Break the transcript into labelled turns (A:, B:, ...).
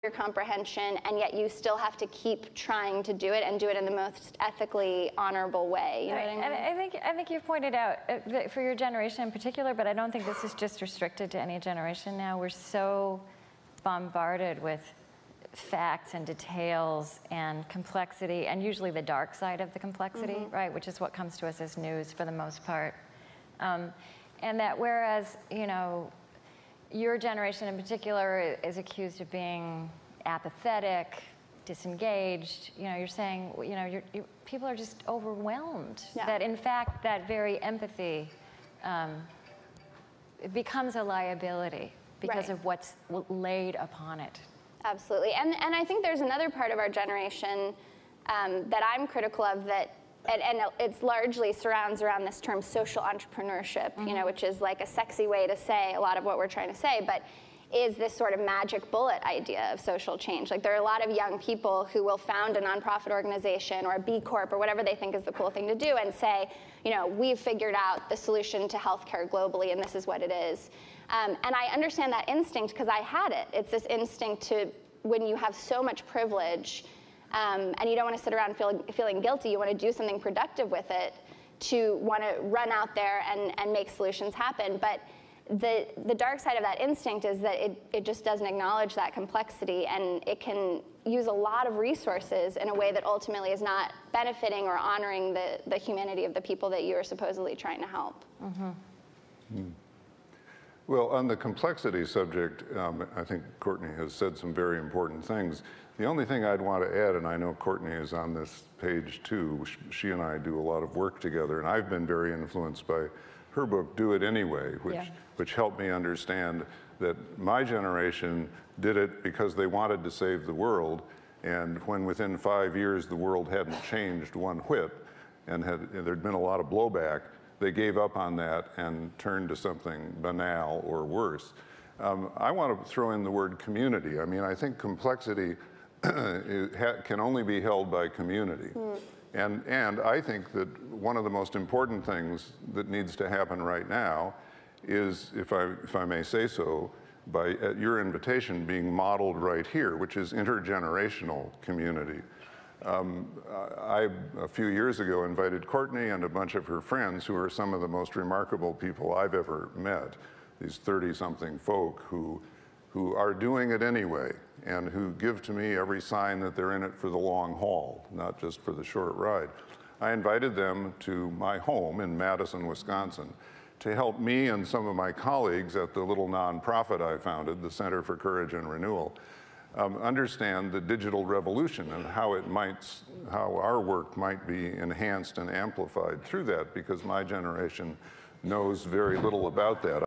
A: your comprehension, and yet you still have to keep trying to do it and do it in the most ethically honorable way. You know what I mean?
B: And I think you've pointed out, for your generation in particular, but I don't think this is just restricted to any generation now. We're so bombarded with facts and details and complexity, and usually the dark side of the complexity, right, which is what comes to us as news for the most part. And that whereas, you know, your generation in particular is accused of being apathetic, disengaged, you know, you're saying, you know, people are just overwhelmed. Yeah. That in fact, that very empathy it becomes a liability because of what's laid upon it.
A: Absolutely. And I think there's another part of our generation that I'm critical of that, and it's largely surrounds around this term social entrepreneurship, you know, which is like a sexy way to say a lot of what we're trying to say, but is this sort of magic bullet idea of social change. Like there are a lot of young people who will found a nonprofit organization or a B Corp or whatever they think is the cool thing to do and say, you know, we've figured out the solution to healthcare globally and this is what it is. And I understand that instinct because I had it. It's this instinct to, when you have so much privilege, and you don't want to sit around feeling guilty, you want to do something productive with it, to want to run out there and make solutions happen. But the dark side of that instinct is that it just doesn't acknowledge that complexity, and it can use a lot of resources in a way that ultimately is not benefiting or honoring the humanity of the people that you are supposedly trying to help.
C: Well, on the complexity subject, I think Courtney has said some very important things. The only thing I'd want to add, and I know Courtney is on this page too, she and I do a lot of work together, and I've been very influenced by her book, Do It Anyway, which helped me understand that my generation did it because they wanted to save the world, and when within 5 years the world hadn't changed one whit, and there'd been a lot of blowback, they gave up on that and turned to something banal or worse. I want to throw in the word community. I mean, I think complexity can only be held by community. And I think that one of the most important things that needs to happen right now is, if I may say so, at your invitation, being modeled right here, which is intergenerational community. I, a few years ago, invited Courtney and a bunch of her friends, who are some of the most remarkable people I've ever met, these 30-something folk who are doing it anyway, and who give to me every sign that they're in it for the long haul, not just for the short ride. I invited them to my home in Madison, Wisconsin, to help me and some of my colleagues at the little nonprofit I founded, the Center for Courage and Renewal, understand the digital revolution and how our work might be enhanced and amplified through that, because my generation knows very little about that.